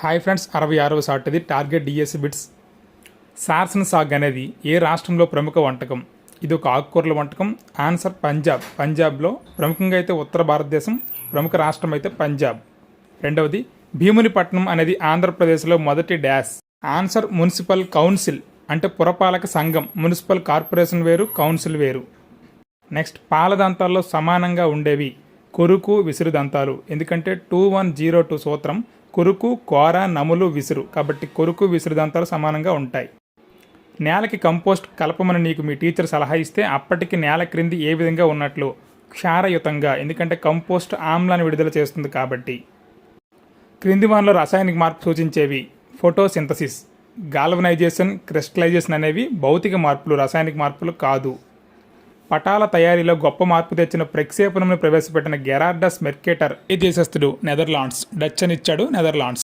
Hi friends, 66వ సాటిది target DSC bits. Sarson saag అనేది ఏ రాష్ట్రంలో ప్రముఖ వంటకం? ఇది ఒక ఆకుకూరల వంటకం. ఆన్సర్ పంజాబ్లో ప్రముఖంగా అయితే ఉత్తర భారతదేశం, ప్రముఖ రాష్ట్రం అయితే పంజాబ్. రెండవది, భీమునిపట్నం అనేది ఆంధ్రప్రదేశ్లో మొదటి డాష్. ఆన్సర్ మున్సిపల్ కౌన్సిల్, అంటే పురపాలక సంఘం. మున్సిపల్ కార్పొరేషన్ వేరు, కౌన్సిల్ వేరు. నెక్స్ట్, పాలదంతాల్లో సమానంగా ఉండేవి కొరుకు, విసురు దంతాలు. ఎందుకంటే 2102 సూత్రం కొరుకు, కోర, నములు, విసురు. కాబట్టి కొరుకు, విసురు దంతాలు సమానంగా ఉంటాయి. నేలకి కంపోస్ట్ కలపమని నీకు మీ టీచర్ సలహా ఇస్తే అప్పటికి నేల క్రింది ఏ విధంగా ఉన్నట్లు? క్షారయుతంగా. ఎందుకంటే కంపోస్ట్ ఆమ్లాన్ని విడుదల చేస్తుంది కాబట్టి. క్రింది వానిలో రాసాయనిక మార్పు సూచించేవి? ఫోటోసింథసిస్, గాల్వనైజేషన్, క్రిస్టలైజేషన్ అనేవి భౌతిక మార్పులు, రాసాయనిక మార్పులు కాదు. పటాల తయారీలో గొప్ప మార్పు తెచ్చిన ప్రక్షేపణను ప్రవేశపెట్టిన గెరార్డస్ మెర్కేటర్ ఏ దేశస్థుడు? నెదర్లాండ్స్. డచ్ అని ఇచ్చాడు, నెదర్లాండ్స్.